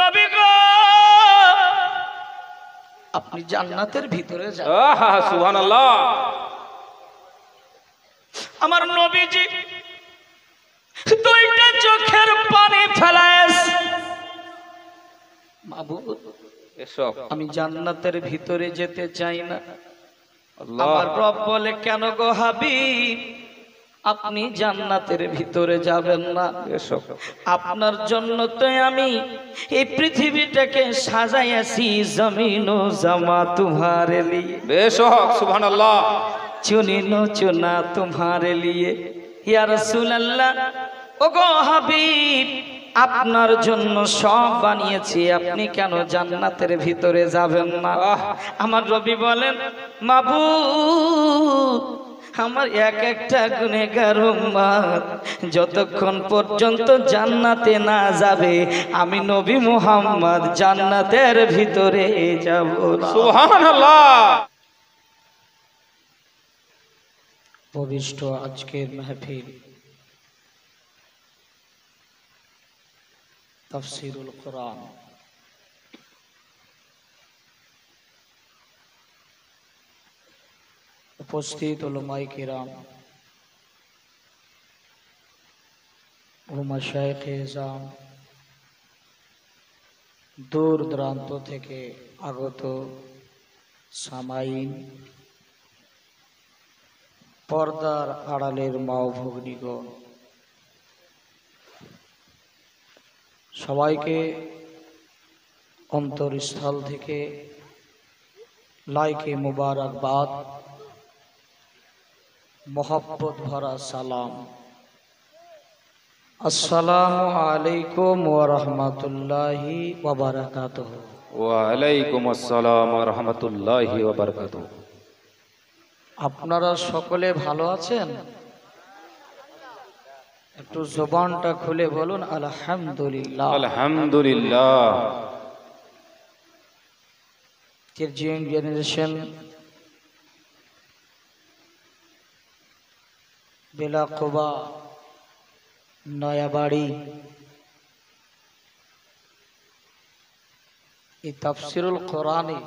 নবী গো আপনি জান্নাতের ভিতরে যান। সুবহানাল্লাহ। আমার নবীজি দুইটা চোখের পানি ফেলায় মাবুদ এসব আমি জান্নাতের ভিতরে যেতে চাই না। আল্লাহ। আমার রব বলে কেন গো হাবিব আপনি জান্নাতের ভিতরে যাবেন না? এসব আপনার জন্য তো আমি এই পৃথিবীটাকে সাজাইয়াছি জমিন ও জামা তোমারে লিয়ে বেশক সুবহানাল্লাহ। চুনি নো চুনা তোমারে লিয়ে ইয়া রাসূলুল্লাহ ও গো হাবিব আপনার জন্য সব বানিয়েছি আপনি কেন জান্নাতের ভিতরে যাবেন না? আমার নবী বলেন মাবুদ আমার এক একটা গুনাহগার উম্মত যতক্ষণ পর্যন্ত জান্নাতে না যাবে আমি নবী মুহাম্মদ জান্নাতের ভিতরে যাব না। সুবহানাল্লাহ। পবিত্র আজকের মাহফিল তাফসীরুল কোরআন উপস্থিত উলামায়ে কিরাম ও মাশায়েখে ইজাম দূর দূরান্ত থেকে আগত সামাইন পর্দার আড়ালের মা ও ভগ্নীগণ সবাইকে অন্তরস্থল থেকে লাইকে মুবারকবাদ मोहब्बत भरा सलाम अस्सलामु अलैकुम व रहमतुल्लाहि व बरकातुहू। ওয়ালাইকুম আসসালাম ওয়া রাহমাতুল্লাহি ওয়া বারাকাতুহু। আপনারা সকলে ভালো আছেন? একটু জবানটা খুলে বলুন আলহামদুলিল্লাহ। আলহামদুলিল্লাহ। তিরজিং জেনারেশন বেলাকোবা নয়াবাড়ি এই তাফসীরুল কোরআনে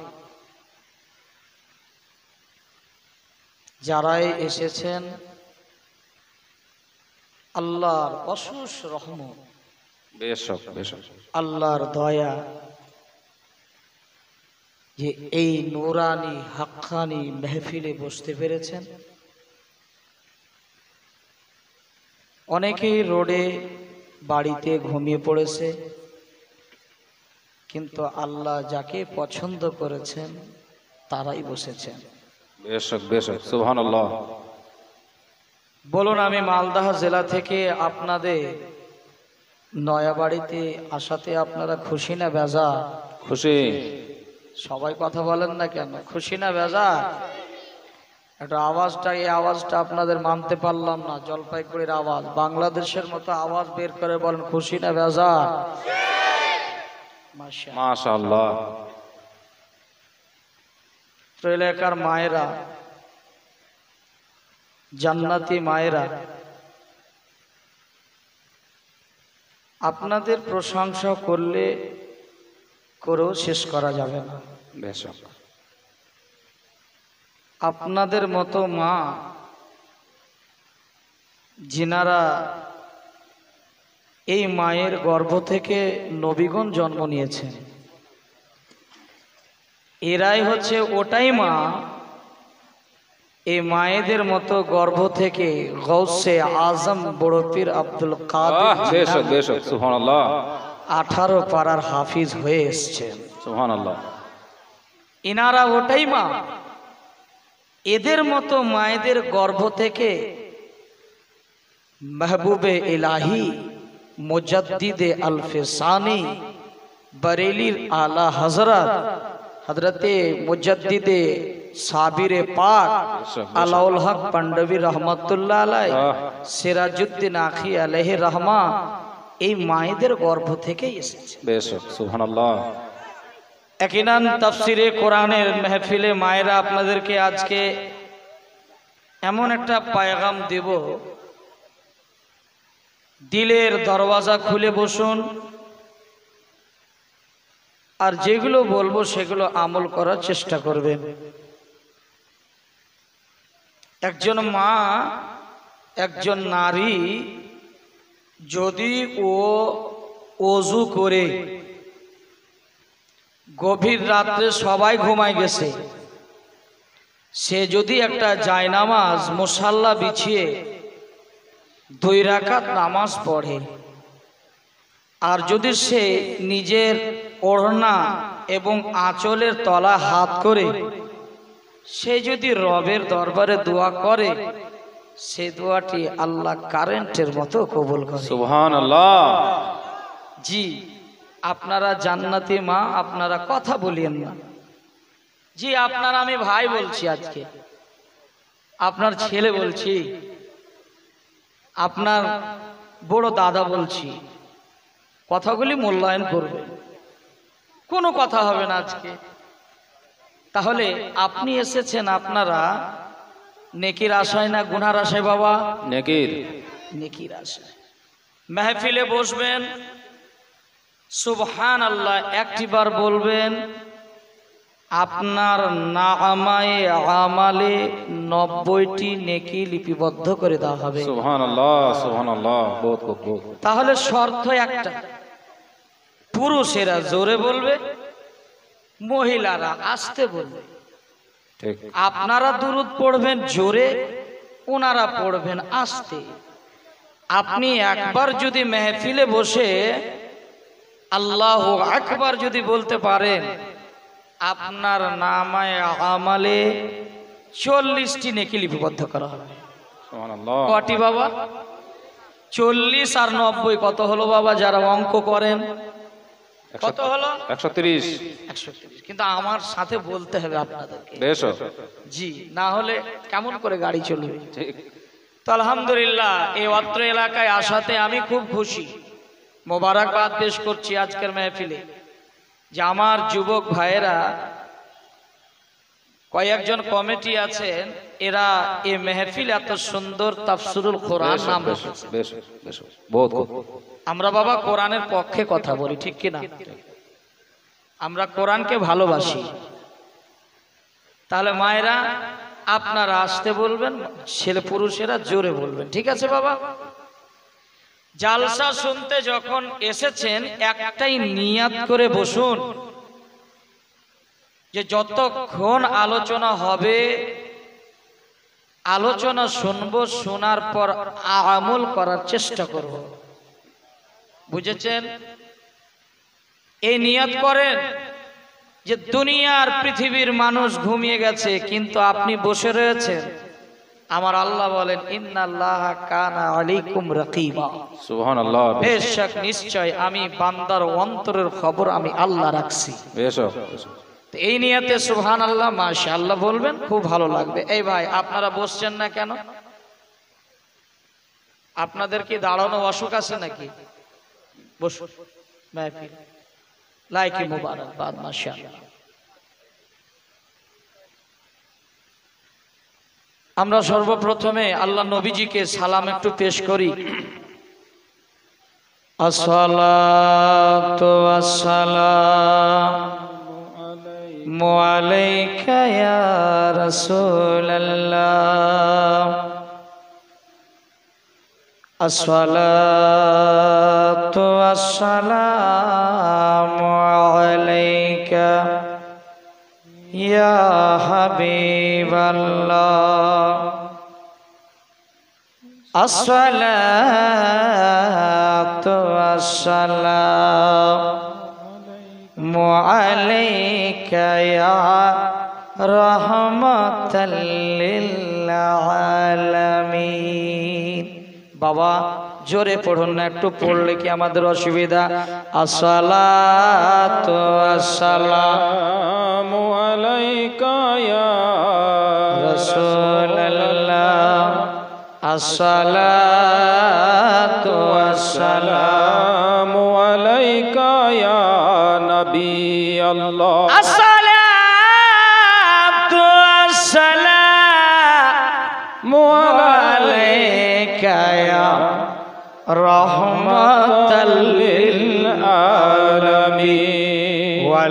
যারাই এসেছেন আল্লাহর অশেষ রহমত বেশক বেশক আল্লাহর দয়া যে এই নূরানি হাক্কানি মেহফিলে বসতে পেরেছেন। অনেকেই রোডে বাড়িতে ঘুমিয়ে পড়েছে কিন্তু আল্লাহ যাকে পছন্দ করেছেন তারাই বসেছেন। বেশক বেশক সুবহানাল্লাহ। বলুন আমি মালদহ জেলা থেকে আপনাদের নয়াবাড়িতে আসাতে আপনারা খুশি না বেজার? খুশি। সবাই কথা বলেন না কেন? খুশি না বেজার? একটা আওয়াজটা এই আওয়াজটা আপনাদের মানতে পারলাম না। জলপাইগুড়ির আওয়াজ বাংলাদেশের মতো আওয়াজ বের করে বলেন খুশি না বেজার? মাশাআল্লাহ। তো এলাকার মায়েরা জান্নাতি মায়েরা আপনাদের প্রশংসা করলে করেও শেষ করা যাবে না। বেশক আপনাদের মতো মা যিনারা এই মায়ের গর্ভ থেকে নবীগণ জন্ম নিয়েছেন এরাই হচ্ছে ওটাই মা এই মায়েদের মতো গর্ভ থেকে গৌসে আজম বড় পীর আব্দুল কাদের বেশক বেশক সুবহানাল্লাহ 18 পারার হাফিজ হয়ে এসেছেন। সুবহানাল্লাহ। ইনারা ওটাই মা এদের মতো মায়েদের গর্ভ থেকে महबूबे इलाही मुजद्दिदे अल्फसानी बरेलीर आला हजरत हजरते मुजद्दिदे साबिरे पाक अलाउल हक पंडवी रहमतुल्लाह अलैह सिराजुद्दीन आखी अलैहि रहमा এই মায়েদের গর্ভ থেকে এসেছে। বেশক সুবহানাল্লাহ। ইয়াকিনান তাফসিরে কোরআনের মাহফিলে মায়েরা আপনাদেরকে আজকে এমন একটা পায়গাম দেব, দিলের দরওয়াজা খুলে বসুন, আর যেগুলো বলবো সেগুলো আমল করার চেষ্টা করবেন। একজন মা, একজন নারী যদি ওযু করে গভীর রাত্রে সবাই ঘুমায় গেছে, সে যদি একটা জায়নামাজ মুসাল্লা বিছিয়ে 2 রাকাত নামাজ পড়ে, আর যদি সে নিজের ওড়না এবং আঁচলের তলা হাত করে সে যদি রবের দরবারে দোয়া করে, সে দোয়াটি আল্লাহ কারেন্টের মতো কবুল করে। সুবহানাল্লাহ। জি, আপনারা জান্নাতি মা, আপনারা কথা বলিয়েন না। জি, আপনার আমি ভাই বলছি, আজকে আপনার ছেলে বলছি, আপনার বড় দাদা বলছি, কথাগুলি মূল্যায়ন করবে, কোনো কথা হবে না আজকে। তাহলে আপনি এসেছেন আপনারা নেকির আশায় না গুনার আশায়? বাবা, নেকির আশায়। মেহফিলে বসবেন, সুবহানাল্লাহ একটিবার বলবেন, আপনার নামায়ে আমালে 90টি নেকি লিপিবদ্ধ করে দেওয়া হবে। সুবহানাল্লাহ, সুবহানাল্লাহ। বহুত বহুত। তাহলে শর্ত একটা, পুরুষেরা জোরে বলবে, মহিলারা আস্তে বলবে। ঠিক। আপনারা দুরূদ পড়বেন জোরে, ওনারা পড়বেন আস্তে। আপনি একবার যদি মেহফিলে বসে আল্লাহু আকবার যদি বলতে পারেন, আপনার নামায়ে আমালে 40টি নেকি লিপিবদ্ধ করা হবে। সুবহানাল্লাহ। কটি বাবা? 40 আর 90 কত হলো বাবা? যারা অঙ্ক করেন কত হলো? 130। 130। কিন্তু আমার সাথে বলতে হবে আপনাদেরকে। বেশ। জি, না হলে কেমন করে গাড়ি চলবে? ঠিক। তো আলহামদুলিল্লাহ, এই অত্র এলাকায় আসাতে আমি খুব খুশি। মোবারকবাদ পেশ করছি আজকের মেহফিলে, যে আমার যুবক ভাইয়েরা কয়েকজন কমিটি আছেন, এরা এই মেহফিল এত সুন্দর তাফসিরুল কোরআন নাম রেখেছে। বেশ বেশ। বহুত বহুত। আমরা বাবা কোরআনের পক্ষে কথা বলি, ঠিক কিনা? আমরা কোরআনকে ভালোবাসি। তাহলে মায়েরা আপনারা আসতে বলবেন, ছেলে পুরুষেরা জোরে বলবেন, ঠিক আছে বাবা? জালসা শুনতে যখন এসেছেন একটাই নিয়াত করে বসুন, যে যতক্ষণ আলোচনা হবে, আলোচনা শুনবো, শোনার পর আমল করার চেষ্টা করব। বুঝেছেন? এই নিয়ত করেন যে দুনিয়ার পৃথিবীর মানুষ ঘুমিয়ে গেছে, কিন্তু আপনি বসে রয়েছেন। আমার আল্লাহ বলেন, ইন্নাল্লাহা কানা আলাইকুম রাকিবা। সুবহানাল্লাহ। বেশক নিশ্চয় আমি বান্দার অন্তরের খবর আমি আল্লাহ রাখছি। বেশ। তো এই নিয়তে সুবহানাল্লাহ মাশাআল্লাহ বলবেন, খুব ভালো লাগবে। এই ভাই, আপনারা বসছেন না কেন? আপনাদের কি দাঁড়ানো অসুখ আছে নাকি? বসুন। মাহফিল লাইকি মুবারকবাদ, মাশাআল্লাহ। আমরা সর্বপ্রথমে আল্লাহ নবীজিকে সালাম একটু পেশ করি। আসসালাতু ওয়াসসালামু আলাইকা ইয়া রাসূলুল্লাহ। আসসালাতু ওয়াসসালামু আলাইকা ইয়া হাবিবাল্লাহ। আসসালাতু ওয়াসসালামু আলাইকা ইয়া রাহমাতাল লিল আলামিন। বাবা জোরে পড়ুন না, একটু পড়লে কি আমাদের অসুবিধা? আসসালাতু ওয়াসসালামু আলাইকা ইয়া রাসূলুল্লাহ। আসসালাতু ওয়াসসালামু আলাইকা ইয়া নবী আল্লাহ। আসসালাতু ওয়াসসালামু আলাইকা ইয়া রাহমাতাল লিল আলামিন ওয়া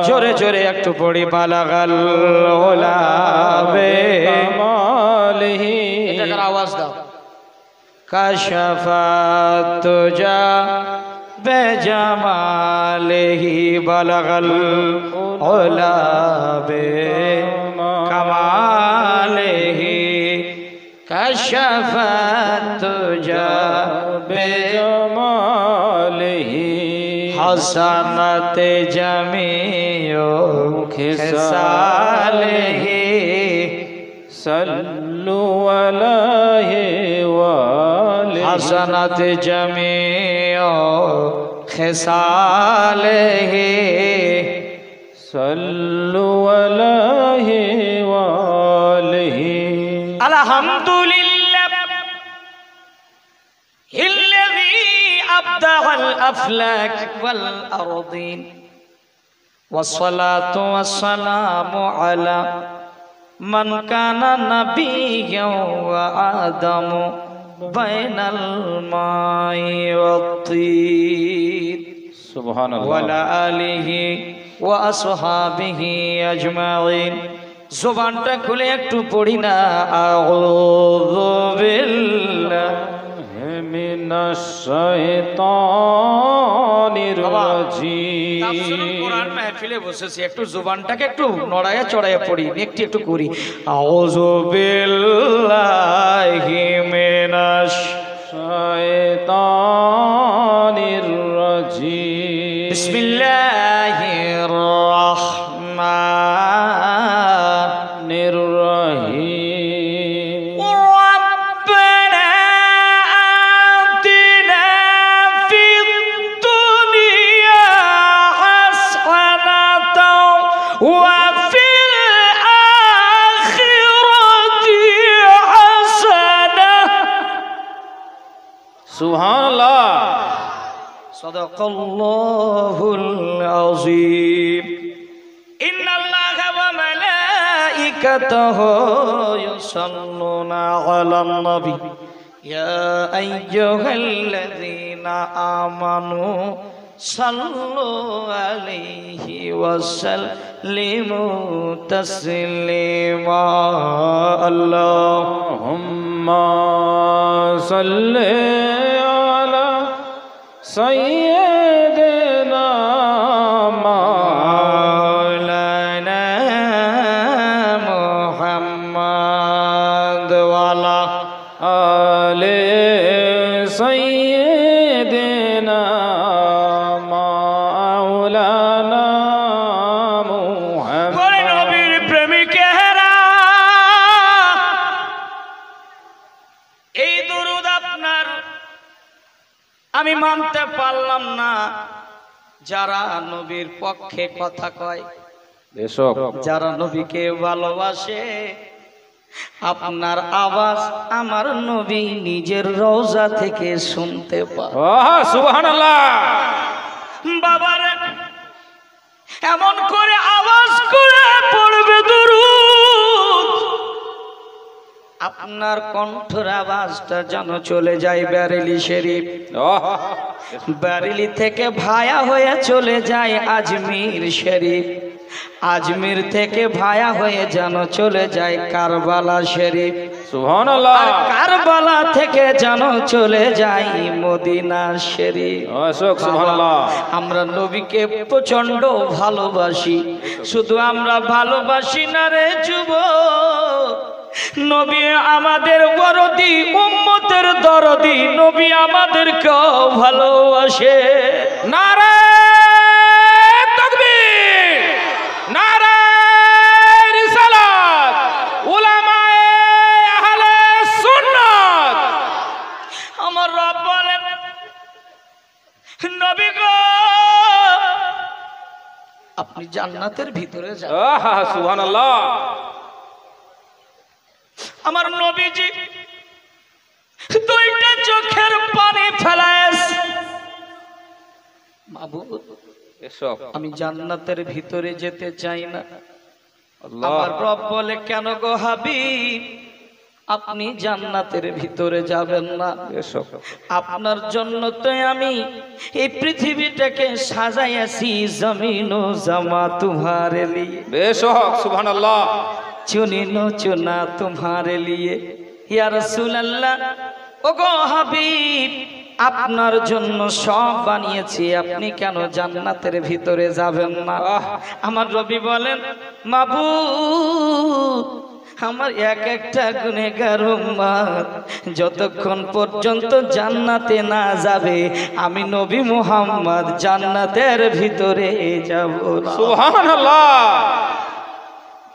জোরে জোরে একটু পড়ি বালাগাল ওলা কামালিহি এটার আওয়াজ দাও কাশাফাত তুজা বেজামালিহি বালাগাল ওলা কামালিহি কাশাফাত তুজা বেজামালিহি হাসানাত জামিউ খিসালিহি সাল্লু আলাইহি ওয়ালিহি হাসানাত জামিউ খিসালিহি সাল্লু আলাইহি ওয়ালিহি আলহামদুলিল্লাহ الذي أبدع الأفلاك والأرضين والصلاة والسلام على من كان نبيا وآدم بين الماء والطين سبحان الله وعلى آله وأصحابه أجمعين زبانটা খুলে একটু পড়ি না আউযু বিল্লাহ মিনাশ শাইতানির রাজিম তাফসীরুল কোরআন মাহফিলে বসেছি একটু জবানটাকে একটু নড়ায়া চড়ায়া পড়ি একটু করি আউযু বিল্লাহি মিনাশ শাইতানির রাজিম বিসমিল্লাহির রাহমানির রহিম রব্বানা আতিনা ফিদ দুনিয়া হাসানাতাও ওয়া ফিল আখিরাতি হাসানাহ সুবহানাল্লাহ সাদাকাল্লাহুল আযীম ইন্নাল্লাহা ওয়া মালাইকাতাহু ইউসাল্লুনা আলান নবী ইয়া আইয়ুহাল্লাযীনা আমানু সাল্লু আলাইহি ওয়া সাল্লিমু তাসলিমা আল্লাহুম্মা সাল্লি আলা সাইয়্যিদিনা মাওলানা মুহাম্মদ ওয়ালা আলে সাইয়্যিদিনা মাওলানা মুহাম্মদ নবীর প্রেমিকেরা এই দরুদ আপনার আমি মানতে পারলাম না যারা নবীর পক্ষে কথা কয় এসব যারা নবীকে ভালোবাসে আপনার আওয়াজ আমার নবী নিজের রওজা থেকে শুনতে পায় সুবহানাল্লাহ বাবারে এমন করে আওয়াজ করে পড়বে দরুদ আপনার কণ্ঠের আওয়াজটা যেন চলে যায় বেরেলি শরীফ বেরেলি থেকে ভায়া হয়ে চলে যায় আজমির শরীফ আজমির থেকে ভায়া হয়ে যেন চলে যায় কারবালা শরীফ সুবহানাল্লাহ আর কারবালা থেকে যেন চলে যায় মদিনা শরীফ সুবহানাল্লাহ আমরা নবীকে প্রচন্ড ভালোবাসি শুধু আমরা ভালোবাসি না রে যুবক নবী আমাদের দরদি উম্মতের দরদি নবী আমাদেরকেও ভালোবাসে নারে তাকবীর নারে রিসালাত উলামায়ে আহলে সুন্নাত আমার রব বলেন নবী গো আপনি জান্নাতের ভিতরে যান সুবহানাল্লাহ আমার নবীজি দুইটা চোখের পানি ফেলায় মাবুদ এসব আমি জান্নাতের ভিতরে যেতে চাই না আল্লাহ আমার রব বলে কেন গো হাবিব আপনি জান্নাতের ভিতরে যাবেন না। আপনার জন্য তো আমি এই পৃথিবীটাকে সাজাইয়াছি, জমিন ও জামা তোমারে লিয়ে, বেশক সুবহানাল্লাহ, চুনিনো চুনা তোমারে লিয়ে। ইয়া রাসূলুল্লাহ, ওগো হাবিব, আপনার জন্য সব বানিয়েছি, আপনি কেন জান্নাতের ভিতরে যাবেন না? আমার নবী বলেন, মাবুদ, আমার এক একটা গুনেহগার উম্মত যতক্ষণ পর্যন্ত জান্নাতে না যাবে, আমি নবী মুহাম্মদ জান্নাতের ভিতরে যাব না। সুবহানাল্লাহ।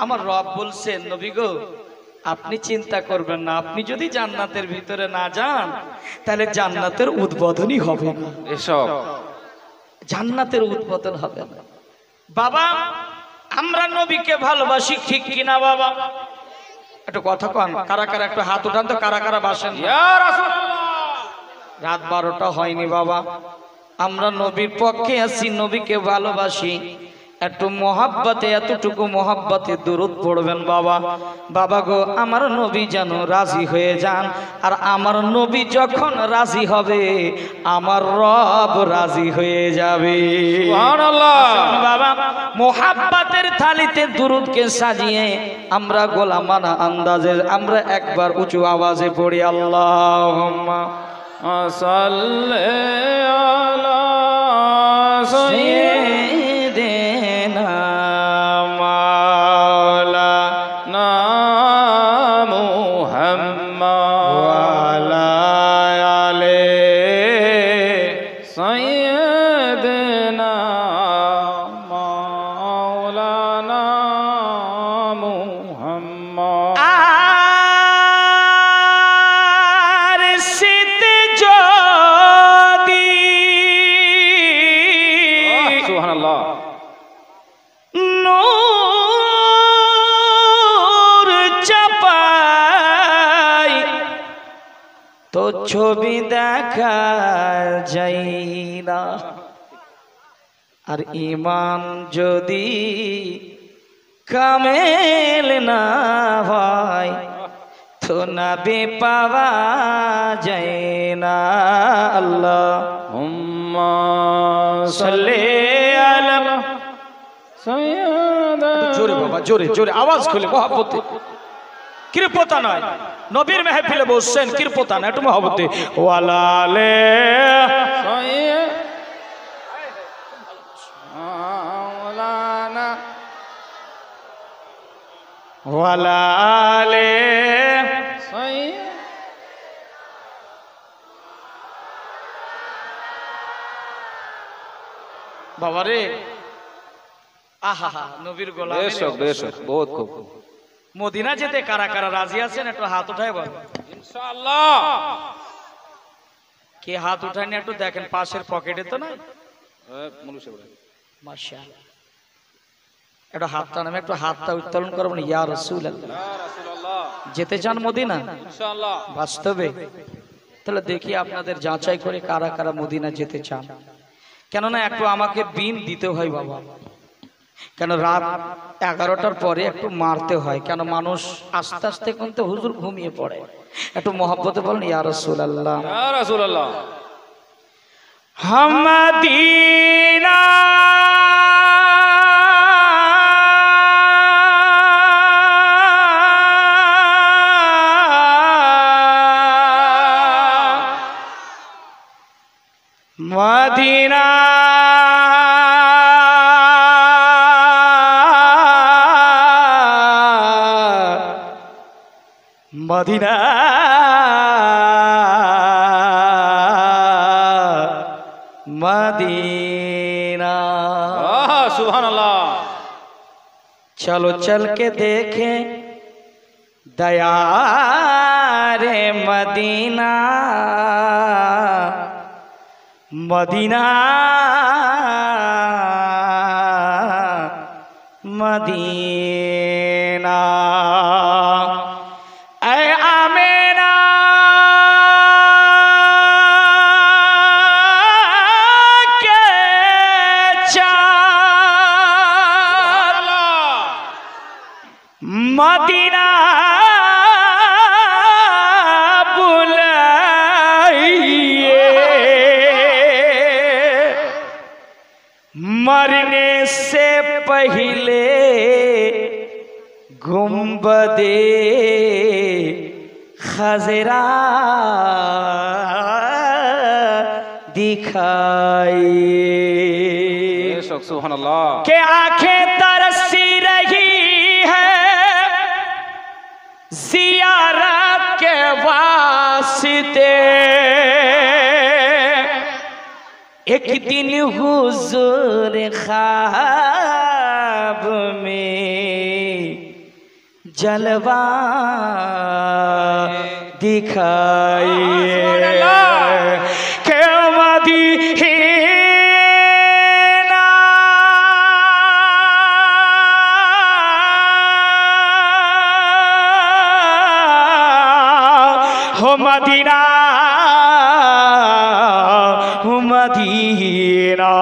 আমার রব বলছেন, নবী গো, আপনি চিন্তা করবেন না, আপনি যদি জান্নাতের ভিতরে না যান তাহলে জান্নাতের উদ্বোধনই হবে না। এসব জান্নাতের উদ্বোধন হবে না। বাবা, আমরা নবীকে ভালোবাসি, ঠিক কিনা বাবা? একটু কথা কন, কারা কারা একটু হাত উঠান তো, কারা কারা বাসেন? ইয়া রাসূলুল্লাহ, রাত 12টা হয়নি বাবা, আমরা নবীর পক্ষে আছি, নবীকে ভালোবাসি। একটু মহাব্বতে, এতটুকু মহাব্বতে দুরূদ পড়বেন বাবা। বাবা গো, আমার নবী যেন রাজি হয়ে যান, আর আমার নবী যখন রাজি হবে আমার রব রাজি হয়ে যাবে। সুবহানাল্লাহ। বাবা, মহাব্বতের থালিতে দুরূদকে সাজিয়ে আমরা গোলামানা আন্দাজে আমরা একবার উঁচু আওয়াজে পড়ি, আল্লাহুম্মা সাল্লি আলা সাইয়্যিদিনা মাওলানা মুহাম্মদ ওয়া আলা আলি সাইয়্যিদিনা মাওলানা মুহাম্মদ। আর শীতে যদি সুবহানাল্লাহ। নূর চাপাই তো ছবি দেখা যায় না, আর ঈমান যদি কামেল না হয় তো নবী পাওয়া যায় না। আল্লাহুম্মা সাল্লি আলা। জোরে বাবা, জোরে জোরে আওয়াজ খুলে, মহব্বতে, কৃপতা নয়, নবীর মেহফিলে বসছেন, কৃপতা না, একটু মহব্বতে। ওয়ালালে মাওলানা ওয়ালালে বাবারে, আহা হা, নবীর গোলাম। বেশক বেশক, বহুত খুব। মদিনা যেতে কারা কারা রাজি আছেন একটু হাত উঠায় বল। ইনশাআল্লাহ। কে হাত উঠায়নি একটু দেখেন, পাশের পকেটে তো নাই। মাশাআল্লাহ, মাশাআল্লাহ, একটু হাতটা নামে একটু হাতটা উত্তোলন করবেন। ইয়া রাসূলুল্লাহ, ইয়া রাসূলুল্লাহ, যেতে চান মদিনা ইনশাআল্লাহ বাস্তবে? তাহলে দেখি আপনাদের যাচাই করে কারা কারা মদিনা যেতে চান। কেননা একটু আমাকে বিন দিতে হয় বাবা, কেন রাত 11টার পরে একটু মারতে হয়, কেন মানুষ আস্তে আস্তে কিন্তু হুজুর ঘুমিয়ে পড়ে। একটু মহব্বতে বলেন ইয়া রাসূলুল্লাহ, ইয়া রাসূলুল্লাহ। হামদিনা মদিনা মদিনা মদিনা। সুবহানাল্লাহ। चलो चल के देखे दया रे मदीना, मदीना मदीना। ऐ आमेना के चाँद, मदीना मरने से पहले गुंबदे खजरा दिखाइए सुभानअल्लाह के आंखें तरसी रही है ज़ियारत के वास्ते एक दिन हुजूर ख्वाब में जलवा दिखाइए के मदीना हो मदीना मदीना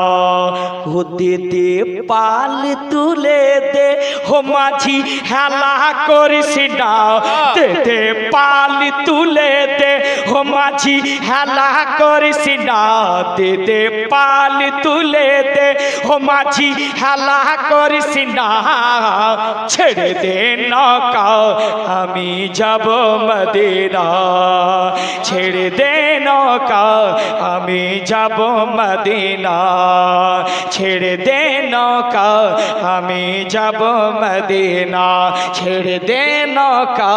हो दे पाल तुले दे हो माझी हेला करिस ना दे पाल तुले दे हो माझी हेला करिस ना दे पाल तुले दे हो माझी हेला करिस ना छेड़े दे नौका आमी যাব मदीना छेड़े दे नौका आमी যাব मदीना छेड़े दे नौका आमी যাব मदीना छेड़े दे नौका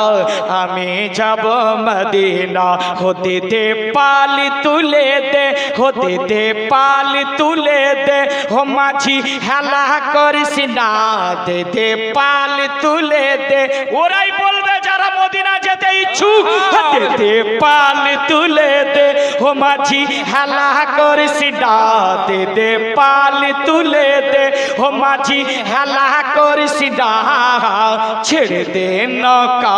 आमी যাব मदीना होते दे पाल तुले दे होते दे पाल तुले दे हो माझी हेला करिस ना दे पाल तुले दे ওরাই বলবে যারা মদিনা যেতে ইচ্ছুক দে পাল তুলে দে हो माझी हेला करिस ना दे पाल तुले दे हो माझी हेला करिस ना छेड़े दे नौका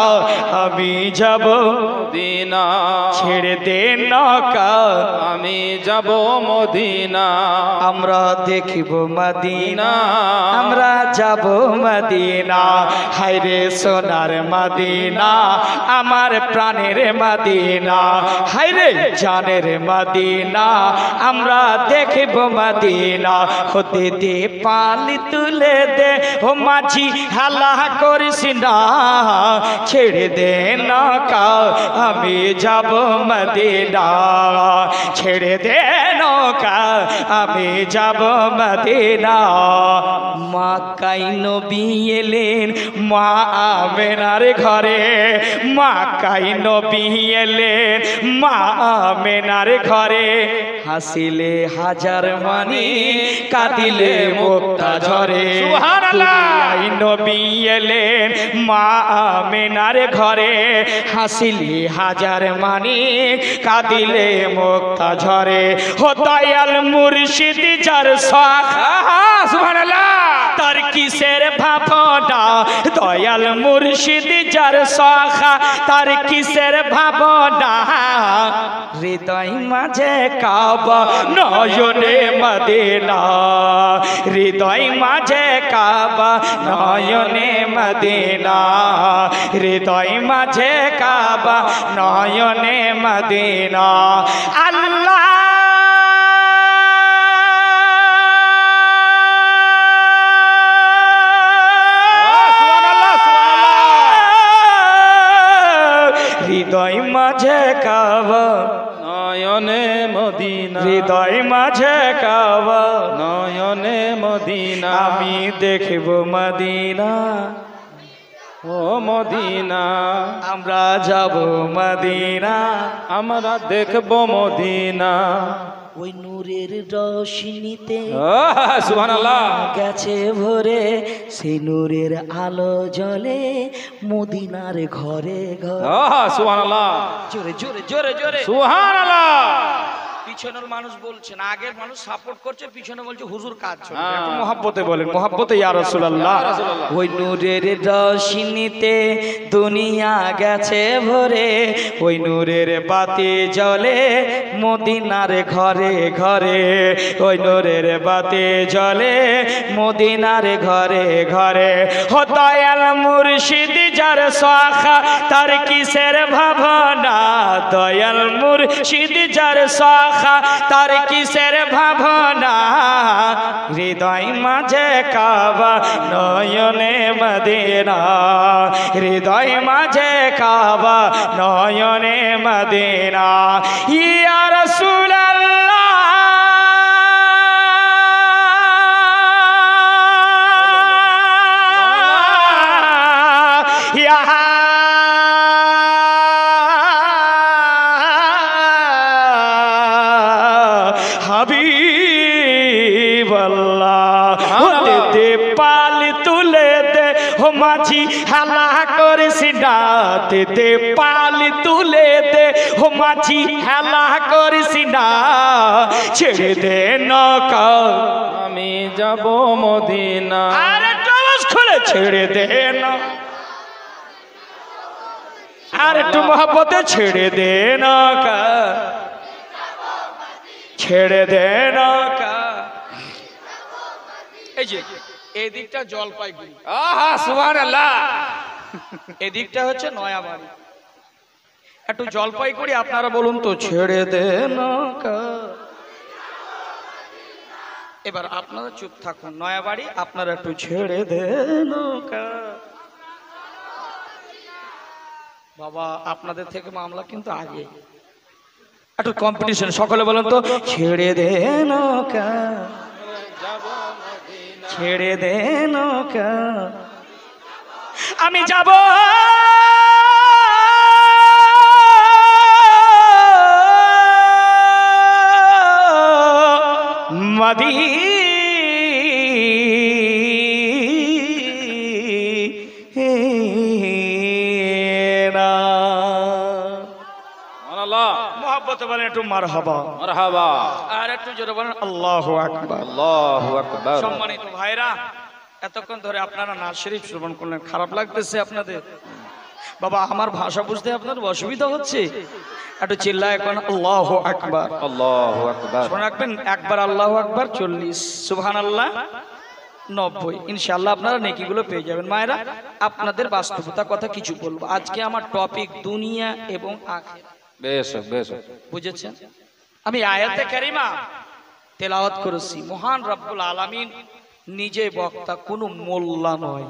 आमी যাব মদিনা ছেড়ে দে নৌকা আমি যাব মদিনা আমরা দেখিব মদিনা আমরা যাব মদিনা হায়রে সোনার মদিনা আমার প্রাণের মদিনা হায়রে জানের মদিনা আমরা দেখিব মদিনা হতে দে পাল তুলে দে ও মাঝি হেলা করিস না ছেড়ে দে নৌকা আমি যাব মদিনা ছেড়ে দে নৌকা আমি যাব মদিনা মা কাই নবী এলেন মা আমেনার ঘরে মা কাই নবী এলেন মা আমেনার ঘরে হাসিলে হাজার মানি কাঁদিলে মুক্তা ঝরে সুবহানাল্লাহ নবী এলেন মা আমেনার ঘরে হাসিলে হাজার মানি কাঁদিলে মুক্তা ঝরে হো দয়াল মুর্শিদ যার শখ সুবহানাল্লাহ তার কিসের ভাবনা দয়াল মুর্শিদ যার শখ তার কিসের ভাবনা হৃদয় মাঝে কাবা নয়নে মদিনা হৃদয় মাঝে কাবা নয়নে মদিনা হৃদয় মাঝে কাবা নয়নে মদিনা আল্লাহ হৃদয় মাঝে কাবা নয়নে মদিনা হৃদয় মাঝে কাবা নয়নে মদিনা আমি দেখব মদিনা ও মদিনা আমরা যাব মদিনা আমরা দেখব মদিনা ওই নূরের রোশনীতে সুবহানাল্লাহ গেছে ভরে সেই নূরের আলো জ্বলে মদিনার ঘরে ঘরে সুবহানাল্লাহ জোরে জোরে জোরে জোরে সুবহানাল্লাহ পিছনের মানুষ বলছে না আগের মানুষ সাপোর্ট করছে পিছনে বলছে হুজুর কাজ চলবে একটু মহব্বতে বলেন মহব্বতে ইয়া রাসূলুল্লাহ ওই নূরের রোশনীতে দুনিয়া গেছে ভরে ওই নূরের বাতি জ্বলে মদিনার ঘরে ঘরে ওই নূরের বাতি জ্বলে মদিনার ঘরে ঘরে ও দয়াল মুর্শিদ যার শখ তার কিসের ভাবনা দয়াল মুর্শিদ যার শখ দেখা তার কিসের ভাবনা হৃদয় মাঝে কাবা নয়নে মদিনা হৃদয় মাঝে কাবা নয়নে মদিনা ইয়া রাসূলুল্লাহ ইয়া হাবিবাল্লাহ দে পাল তুলে দে ও মাঝি হেলা করিস না দে পাল তুলে দে ও মাঝি হেলা করিস না ছেড়ে দে নৌকা আমি যাব মদিনা আরে টস খুলে ছেড়ে দে না আর একটু মহব্বতে ছেড়ে দে নৌকা ছেড়ে দে নৌকা এই যে এদিকটা জলপাইগুড়ি আহা সুবহানাল্লাহ এদিকটা হচ্ছে নয়াবাড়ি একটু জলপাইগুড়ি আপনারা বলুন তো ছেড়ে দে নৌকা এবার আপনারা চুপ থাকুন নয়াবাড়ি আপনারা একটু ছেড়ে দে নৌকা বাবা আপনাদের থেকে মামলা কিন্তু আগে একটু কম্পিটিশন সকলে বলুন তো ছেড়ে দে নৌকা ছেড়ে দে নৌকা আমি যাব মদিনা আল্লাহ মোহাব্বতে বলেন একটু মারহাবা মারহাবা আর একটু জোরে বলেন আল্লাহু আকবার আল্লাহু আকবার সম্মানিত ভাইরা এতক্ষণ ধরে আপনারা নাজ শরীফ শ্রবণ করলেন খারাপ লাগতেছে আপনাদের বাবা আমার ভাষা বুঝতে আপনাদের অসুবিধা হচ্ছে একটু চিল্লায় এখন আল্লাহু আকবার আল্লাহু আকবার মনে রাখবেন একবার আল্লাহু আকবার 40 সুবহানাল্লাহ 90 ইনশাআল্লাহ আপনারা নেকিগুলো পেয়ে যাবেন মায়েরা আপনাদের বাস্তবতা কথা কিছু বলবো আজকে আমার টপিক দুনিয়া এবং আখিরাত বেশ বেশ বুঝেছেন আমি আয়াতে কারিমা তেলাওয়াত করেছি মহান রব্বুল আলামিন নিজে বক্তা কোনো মোল্লা নয়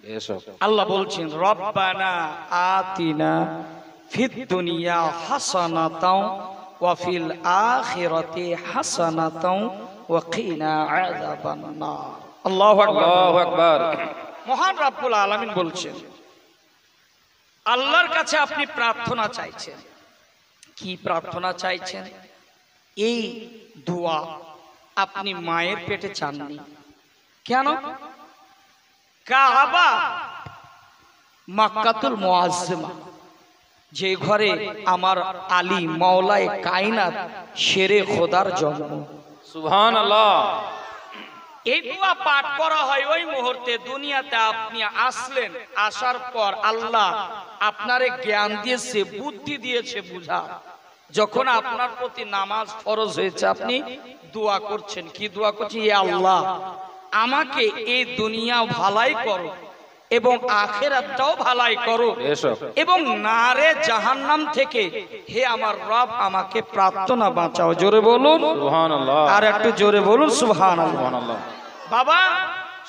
বেশ আল্লাহ বলছেন রব্বানা আতিনা ফিদ দুনিয়া হাসানাতাও ওয়া ফিল আখিরাতি হাসানাতাও ওয়া কিনা আযাবান নার আল্লাহু আকবার আল্লাহু আকবার মহান রব্বুল আলামিন বলছেন আল্লাহর কাছে আপনি প্রার্থনা চাইছেন কি প্রার্থনা চাইছেন এই দোয়া আপনি মায়ের পেটে চাননি কেন কাবা মক্কাতুল মুআজ্জিমা যে ঘরে আমার আলী মাওলায়ে কায়নাত শেরে খোদার জন্ম সুবহানাল্লাহ এই দোয়া পাঠ করা হয় ওই মুহূর্তে দুনিয়াতে আপনি আসলেন আসার পর আল্লাহ আপনারে জ্ঞান দিয়েছে বুদ্ধি দিয়েছে বুঝা যখন আপনার প্রতি নামাজ ফরজ হয়েছে আপনি দোয়া করছেন কি দোয়া করছেন হে আল্লাহ আমাকে এই দুনিয়া ভালাই করো এবং আখিরাতটাও ভালাই করো এবং নারে জাহান্নাম থেকে হে আমার রব আমাকে প্রার্থনা বাঁচাও জোরে বলুন সুবহানাল্লাহ আর একটু জোরে বলুন সুবহানাল্লাহ সুবহানাল্লাহ বাবা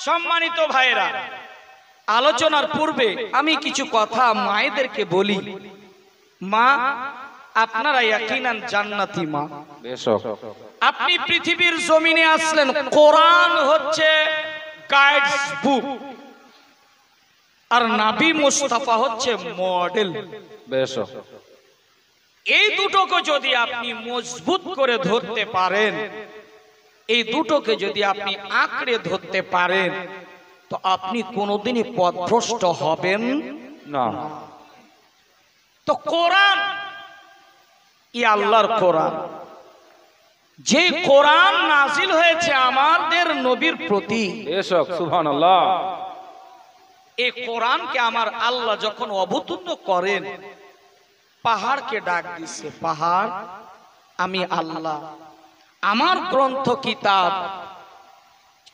সম্মানিত ভাইরা আলোচনার পূর্বে আমি কিছু কথা মায়েদেরকে বলি মা আপনারা ইয়াকিনান জান্নাতি মা বেশ আপনি পৃথিবীর জমিনে আসলেন কোরআন হচ্ছে গাইডস বুক আর নবী মুস্তাফা হচ্ছে মডেল বেশ এই দুটোকে যদি আপনি মজবুত করে ধরতে পারেন এই দুটোকে যদি আপনি আঁকড়ে ধরতে পারেন তো আপনি কোনোদিনই পথভ্রষ্ট হবেন না তো কোরআন ই আল্লাহর কোরআন যে কোরআন নাজিল হয়েছে আমাদের নবীর প্রতি বেশ সুবহানাল্লাহ এই কোরআনকে আমার আল্লাহ যখন অবতীর্ণ করেন পাহাড়কে ডাক দিচ্ছে পাহাড় আমি আল্লাহ আমার গ্রন্থ কিতাব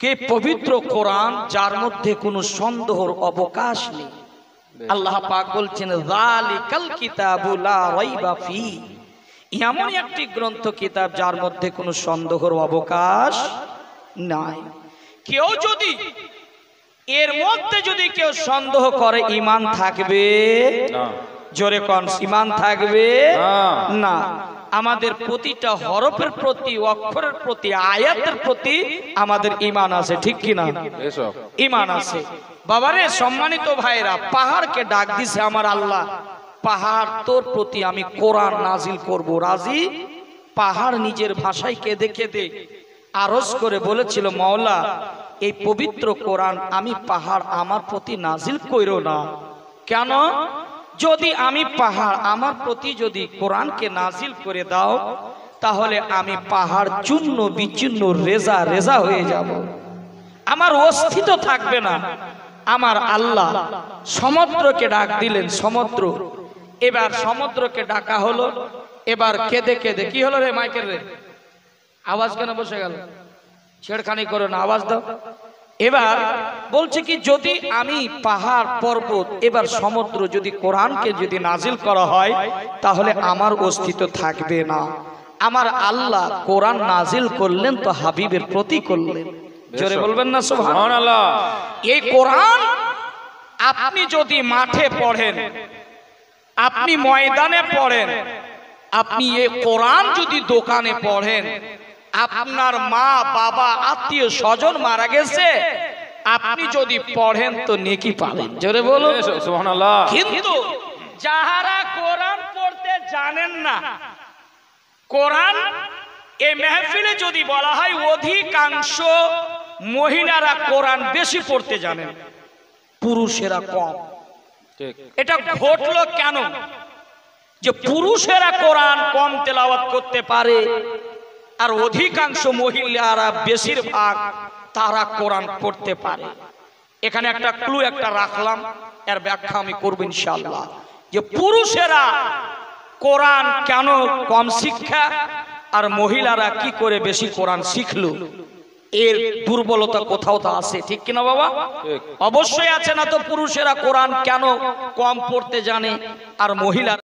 কে পবিত্র কোরআন যার মধ্যে কোনো সন্দেহর অবকাশ নেই আল্লাহ পাক বলছেন যালিকাল কিতাবু লা রাইবা ফি এমনই একটি গ্রন্থ কিতাব যার মধ্যে কোনো সন্দেহের অবকাশ নাই। কেউ যদি এর মধ্যে যদি কেউ সন্দেহ করে ঈমান থাকবে না। জোরে কোন ঈমান থাকবে না। না। আমাদের প্রতিটা হরফের প্রতি, অক্ষরের প্রতি, আয়াতের প্রতি আমাদের ঈমান আছে, ঠিক কি না? এসব ঈমান আছে। বাবারে সম্মানিত ভাইরা, পাহাড়কে ডাক দিছে আমার আল্লাহ, পাহাড় তোর প্রতি আমি কোরআন নাজিল করব, রাজি? পাহাড় নিজের ভাষায় কেঁদে কেঁদে আরজ করে বলেছিল, মাওলা এই পবিত্র কোরআন আমি পাহাড় আমার প্রতি নাজিল কইরো না। কেন? যদি আমি পাহাড় আমার প্রতি যদি কোরআনকে নাজিল করে দাও, তাহলে আমি পাহাড় চূর্ণ বিচূর্ণ রেজা রেজা হয়ে যাব, আমার অস্তিত্ব থাকবে না। আমার আল্লাহ সমুদ্রকে ডাক দিলেন, সমুদ্র। এবার সমুদ্রকে ডাকা হলো, এবার কেঁদে কেঁদে, কি হলো রে মাইকেল রে, আওয়াজ কেন বসে গেল? ছেড়খানি করো না, আওয়াজ দাও। এবার বলছে কি, যদি আমি পাহাড় পর্বত এবার সমুদ্র যদি কোরআনকে যদি নাজিল করা হয়, তাহলে আমার অস্তিত্ব থাকবে না। আমার আল্লাহ কোরআন নাজিল করলেন তো হাবিবের প্রতি করলেন, জোরে বলবেন না সুবহানাল্লাহ। এই কোরআন আপনি যদি মাঠে পড়েন, আপনি ময়দানে পড়েন, আপনি এই কোরআন যদি দোকানে পড়েন, আপনার মা বাবা আত্মীয় স্বজন মারা গেছে, আপনি যদি পড়েন তো নেকি পাবেন, জোরে বলুন সুবহানাল্লাহ। কিন্তু যাহারা কোরআন পড়তে জানেন না, কোরআন এই মেহফিলে যদি বলা হয় অধিকাংশ মহিলারা কোরআন বেশি পড়তে জানেন, পুরুষেরা কম। ঠিক। এটা ঘটলো কেন যে পুরুষেরা কোরআন কম তেলাওয়াত করতে পারে আর অধিকাংশ মহিলারা বেশিরভাগ তারা কোরআন পড়তে পারে? এখানে একটা ক্লু একটা রাখলাম, এর ব্যাখ্যা আমি করব ইনশাআল্লাহ। যে পুরুষেরা কোরআন কেন কম শিক্ষা আর মহিলারা কি করে বেশি কোরআন শিখলো, এর দুর্বলতা কোথাও তো আছে, ঠিক কিনা বাবা? অবশ্যই আছে না? তো পুরুষেরা কোরআন কেন কম পড়তে জানে আর মহিলা